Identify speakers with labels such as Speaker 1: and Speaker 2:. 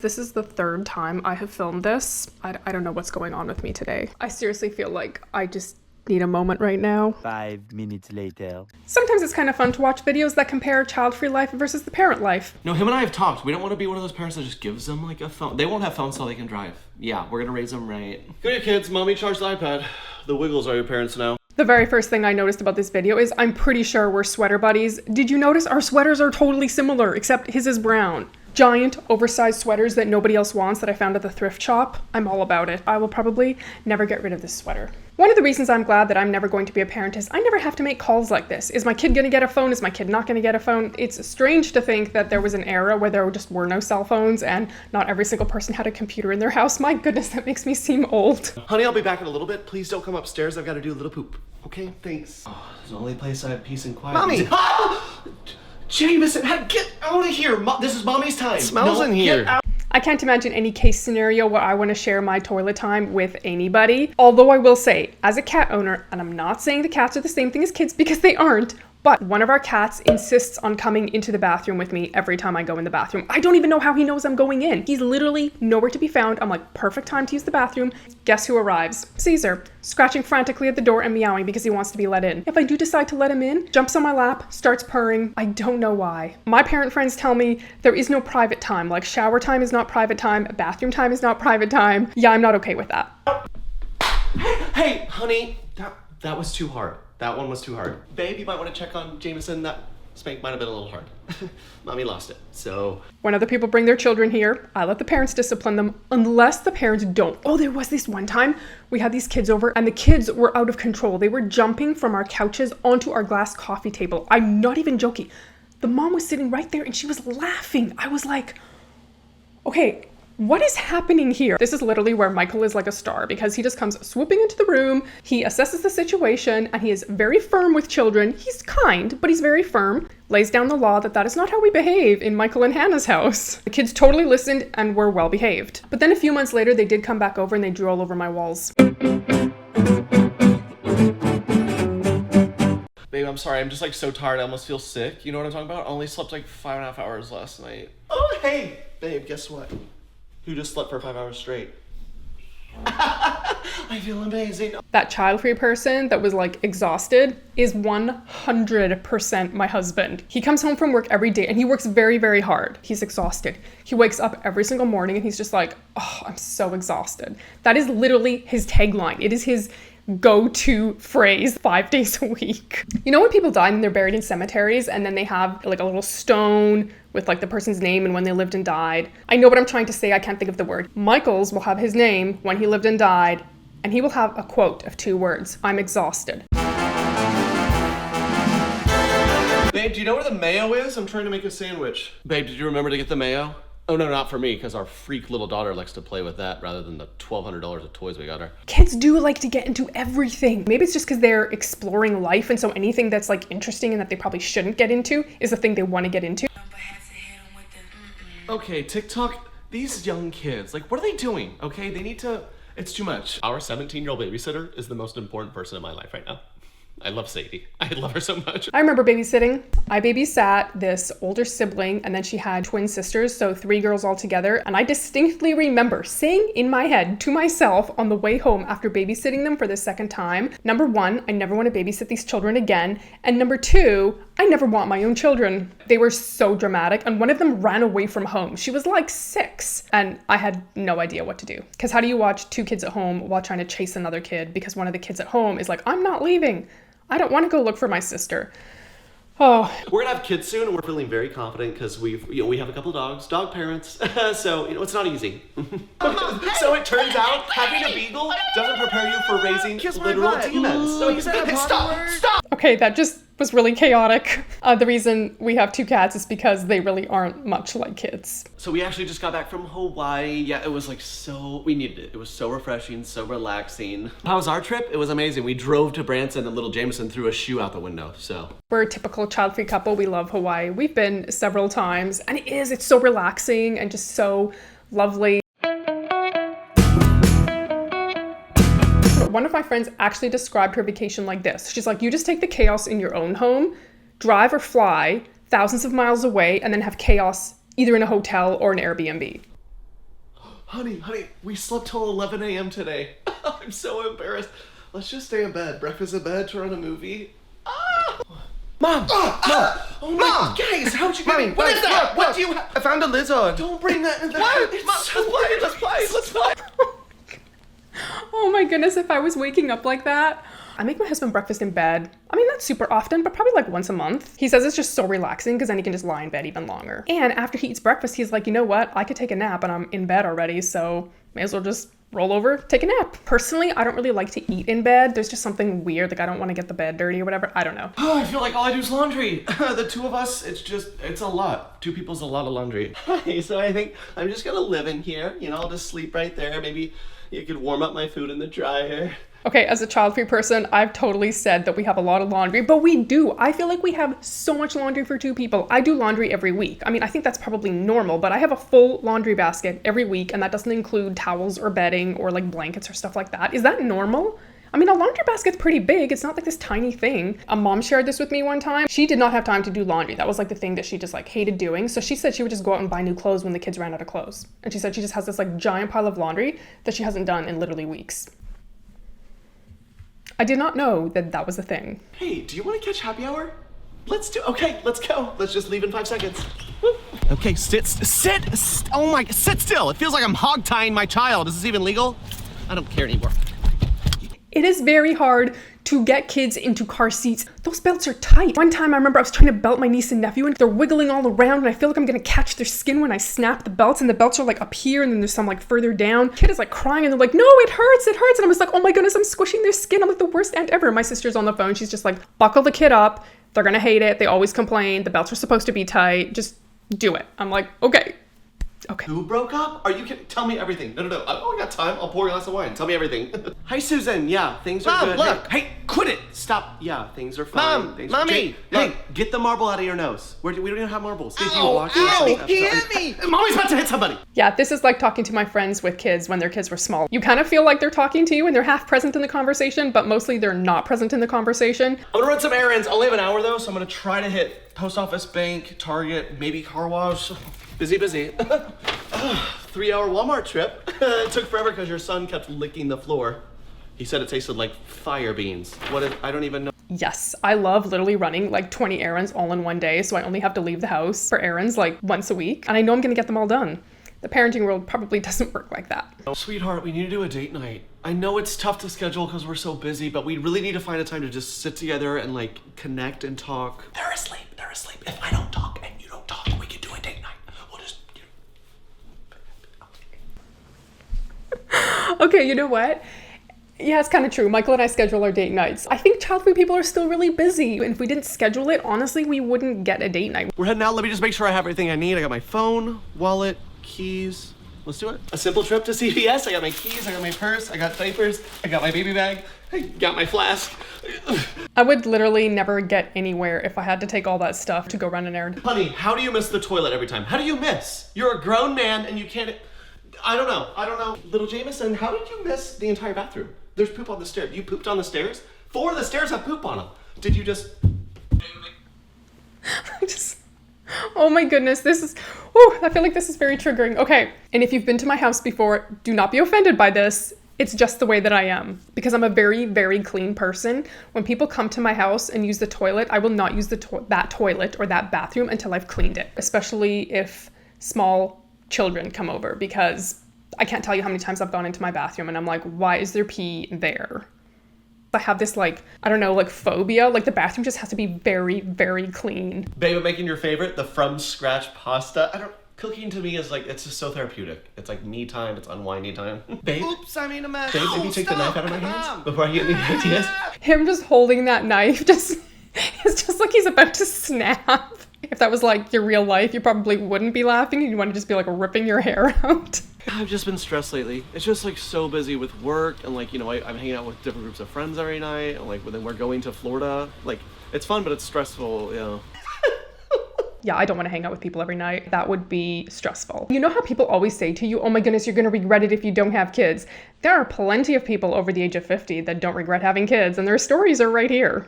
Speaker 1: This is the third time I have filmed this. I don't know what's going on with me today. I seriously feel like I just need a moment right now.
Speaker 2: 5 minutes later.
Speaker 1: Sometimes it's kind of fun to watch videos that compare child-free life versus the parent life.
Speaker 3: No, him and I have talked. We don't want to be one of those parents that just gives them like a phone. They won't have phones so they can drive. Yeah, we're gonna raise them right. Go your kids, mommy charged the iPad. The Wiggles are your parents now.
Speaker 1: The very first thing I noticed about this video is I'm pretty sure we're sweater buddies. Did you notice our sweaters are totally similar, except his is brown? Giant, oversized sweaters that nobody else wants that I found at the thrift shop. I'm all about it. I will probably never get rid of this sweater. One of the reasons I'm glad that I'm never going to be a parent is I never have to make calls like this. Is my kid gonna get a phone? Is my kid not gonna get a phone? It's strange to think that there was an era where there just were no cell phones and not every single person had a computer in their house. My goodness, that makes me seem old.
Speaker 3: Honey, I'll be back in a little bit. Please don't come upstairs. I've got to do a little poop. Okay, thanks. Oh, it's the only place I have peace and quiet. Mommy! Jameson, get out of here! This is mommy's time. It smells in here.
Speaker 1: I can't imagine any case scenario where I want to share my toilet time with anybody. Although I will say, as a cat owner, and I'm not saying the cats are the same thing as kids because they aren't, but one of our cats insists on coming into the bathroom with me every time I go in the bathroom. I don't even know how he knows I'm going in. He's literally nowhere to be found. I'm like, perfect time to use the bathroom. Guess who arrives? Caesar, scratching frantically at the door and meowing because he wants to be let in. If I do decide to let him in, jumps on my lap, starts purring. I don't know why. My parent friends tell me there is no private time. Like shower time is not private time, bathroom time is not private time. Yeah, I'm not okay with that.
Speaker 3: Hey, honey, that was too hard. That one was too hard. Babe, you might want to check on Jameson. That spank might have been a little hard. Mommy lost it, so.
Speaker 1: When other people bring their children here, I let the parents discipline them unless the parents don't. Oh, there was this one time we had these kids over and the kids were out of control. They were jumping from our couches onto our glass coffee table. I'm not even joking. The mom was sitting right there and she was laughing. I was like, okay, what is happening here? This is literally where Michael is like a star because he just comes swooping into the room. He assesses the situation and he is very firm with children. He's kind, but he's very firm. Lays down the law that is not how we behave in Michael and Hannah's house. The kids totally listened and were well behaved. But then a few months later, they did come back over and they drew all over my walls.
Speaker 3: Babe, I'm sorry. I'm just like so tired. I almost feel sick. You know what I'm talking about? I only slept like 5.5 hours last night. Oh, hey, babe, guess what? Who just slept for 5 hours straight? I feel amazing.
Speaker 1: That child-free person that was like exhausted is 100% my husband. He comes home from work every day and he works very, very hard. He's exhausted. He wakes up every single morning and he's just like, oh, I'm so exhausted. That is literally his tagline. It is his go-to phrase 5 days a week. You know when people die and they're buried in cemeteries and then they have like a little stone with like the person's name and when they lived and died? I know what I'm trying to say, I can't think of the word. Michael's will have his name when he lived and died and he will have a quote of 2 words. I'm exhausted.
Speaker 3: Babe, do you know where the mayo is? I'm trying to make a sandwich. Babe, did you remember to get the mayo? Oh, no, not for me, because our freak little daughter likes to play with that rather than the $1,200 of toys we got her.
Speaker 1: Kids do like to get into everything. Maybe it's just because they're exploring life, and so anything that's like interesting and that they probably shouldn't get into is the thing they want to get into.
Speaker 3: Okay, TikTok, these young kids, like, what are they doing? Okay, they need to, it's too much. Our 17-year-old babysitter is the most important person in my life right now. I love Sadie. I love her so much.
Speaker 1: I remember babysitting. I babysat this older sibling and then she had twin sisters, so 3 girls all together. And I distinctly remember saying in my head to myself on the way home after babysitting them for the second time, number 1, I never want to babysit these children again. And number 2, I never want my own children. They were so dramatic and one of them ran away from home. She was like 6 and I had no idea what to do. Because how do you watch 2 kids at home while trying to chase another kid because one of the kids at home is like, I'm not leaving. I don't want to go look for my sister. Oh.
Speaker 3: We're gonna have kids soon and we're feeling very confident because we have a couple of dogs, dog parents. So, it's not easy. So it turns out having a beagle doesn't prepare you for raising literal demons. Stop!
Speaker 1: Okay, that just was really chaotic. The reason we have 2 cats is because they really aren't much like kids.
Speaker 3: So we actually just got back from Hawaii. Yeah, it was like we needed it. It was so refreshing, so relaxing. How was our trip? It was amazing. We drove to Branson and little Jameson threw a shoe out the window, so.
Speaker 1: We're a typical child-free couple. We love Hawaii. We've been several times and it's so relaxing and just so lovely. One of my friends actually described her vacation like this. She's like, you just take the chaos in your own home, drive or fly thousands of miles away, and then have chaos either in a hotel or an Airbnb.
Speaker 3: Honey, we slept till 11 a.m. today. I'm so embarrassed. Let's just stay in bed. Breakfast in bed, turn on a movie.
Speaker 4: Mom!
Speaker 3: Oh my God, guys, how'd you get
Speaker 4: What is that?
Speaker 3: What do you have?
Speaker 4: I found a lizard.
Speaker 3: Don't bring that in the
Speaker 4: What?
Speaker 3: It's
Speaker 4: Mom,
Speaker 3: so
Speaker 4: let's play.
Speaker 1: Oh my goodness, if I was waking up like that. I make my husband breakfast in bed. I mean, not super often, but probably like once a month. He says it's just so relaxing because then he can just lie in bed even longer. And after he eats breakfast, he's like, you know what? I could take a nap and I'm in bed already, so may as well just roll over, take a nap. Personally, I don't really like to eat in bed. There's just something weird, like I don't want to get the bed dirty or whatever. I don't know.
Speaker 3: Oh, I feel like all I do is laundry. The two of us, it's a lot. Two people's a lot of laundry. So I think I'm just gonna live in here. You know, I'll just sleep right there. Maybe you could warm up my food in the dryer.
Speaker 1: Okay, as a child-free person, I've totally said that we have a lot of laundry, but we do. I feel like we have so much laundry for two people. I do laundry every week. I mean, I think that's probably normal, but I have a full laundry basket every week, and that doesn't include towels or bedding or like blankets or stuff like that. Is that normal? I mean, a laundry basket's pretty big. It's not like this tiny thing. A mom shared this with me one time. She did not have time to do laundry. That was like the thing that she just like hated doing. So she said she would just go out and buy new clothes when the kids ran out of clothes. And she said she just has this like giant pile of laundry that she hasn't done in literally weeks. I did not know that that was a thing.
Speaker 3: Hey, do you want to catch happy hour? Let's go. Let's just leave in 5 seconds.
Speaker 4: Okay, sit still. It feels like I'm hog tying my child. Is this even legal? I don't care anymore.
Speaker 1: It is very hard to get kids into car seats. Those belts are tight. One time I remember I was trying to belt my niece and nephew and they're wiggling all around and I feel like I'm gonna catch their skin when I snap the belts, and the belts are like up here and then there's some like further down. Kid is like crying and they're like, no, it hurts. And I was like, oh my goodness, I'm squishing their skin. I'm like the worst aunt ever. My sister's on the phone. She's just like, buckle the kid up. They're gonna hate it. They always complain. The belts are supposed to be tight. Just do it. I'm like, okay.
Speaker 3: Who broke up? Are you kidding? Tell me everything. No. I only got time. I'll pour you a glass of wine. Tell me everything. Hi, Susan. Yeah, things are
Speaker 4: Mom,
Speaker 3: good.
Speaker 4: look.
Speaker 3: Hey, quit it. Stop. Yeah, things are fine.
Speaker 4: Mom,
Speaker 3: things
Speaker 4: Mommy,
Speaker 3: Jake,
Speaker 4: look.
Speaker 3: hey, get the marble out of your nose. We don't even have marbles. Did you
Speaker 4: Ow,
Speaker 3: watch
Speaker 4: ow,
Speaker 3: it?
Speaker 4: he hit me.
Speaker 3: Mommy's about to hit somebody.
Speaker 1: Yeah, this is like talking to my friends with kids when their kids were small. You kind of feel like they're talking to you and they're half present in the conversation, but mostly they're not present in the conversation.
Speaker 3: I'm gonna run some errands. I only have an hour though, so I'm gonna try to hit post office, bank, Target, maybe car wash. Busy. 3-hour Walmart trip. It took forever because your son kept licking the floor. He said it tasted like fire beans. I don't even know.
Speaker 1: Yes, I love literally running like 20 errands all in one day, so I only have to leave the house for errands like once a week, and I know I'm gonna get them all done. The parenting world probably doesn't work like that.
Speaker 3: Oh, sweetheart, we need to do a date night. I know it's tough to schedule because we're so busy, but we really need to find a time to just sit together and like connect and talk. They're asleep. If I don't talk and you don't talk, we can do a date night. We'll just...
Speaker 1: Okay, you know what? Yeah, it's kind of true. Michael and I schedule our date nights. I think child-free people are still really busy. And if we didn't schedule it, honestly, we wouldn't get a date night.
Speaker 3: We're heading out. Let me just make sure I have everything I need. I got my phone, wallet, keys. Let's do it. A simple trip to CVS. I got my keys, I got my purse, I got diapers, I got my baby bag, I got my flask.
Speaker 1: I would literally never get anywhere if I had to take all that stuff to go run an errand.
Speaker 3: Honey, how do you miss the toilet every time? How do you miss? You're a grown man and you can't... I don't know. Little Jameson, how did you miss the entire bathroom? There's poop on the stairs. You pooped on the stairs? 4 of the stairs have poop on them. Did you just...
Speaker 1: Oh my goodness, I feel like this is very triggering. Okay, and if you've been to my house before, do not be offended by this. It's just the way that I am, because I'm a very, very clean person. When people come to my house and use the toilet, I will not use that toilet or that bathroom until I've cleaned it, especially if small children come over, because I can't tell you how many times I've gone into my bathroom and I'm like, why is there pee there? I have this phobia, like the bathroom just has to be very, very clean.
Speaker 3: Babe, I'm making your favorite, the from scratch pasta. Cooking to me is like, it's just so therapeutic. It's like me time, it's unwinding time. Babe?
Speaker 4: Oops, I'm in a mess.
Speaker 3: Babe, maybe take the knife out of my hands before I get any ideas.
Speaker 1: Him just holding that knife, it's just like he's about to snap. If that was like your real life, you probably wouldn't be laughing. You'd want to just be like ripping your hair out.
Speaker 3: I've just been stressed lately. It's just like so busy with work and like, I'm hanging out with different groups of friends every night. And like, then we're going to Florida. Like, it's fun, but it's stressful,
Speaker 1: Yeah, I don't want to hang out with people every night. That would be stressful. You know how people always say to you, oh my goodness, you're going to regret it if you don't have kids. There are plenty of people over the age of 50 that don't regret having kids, and their stories are right here.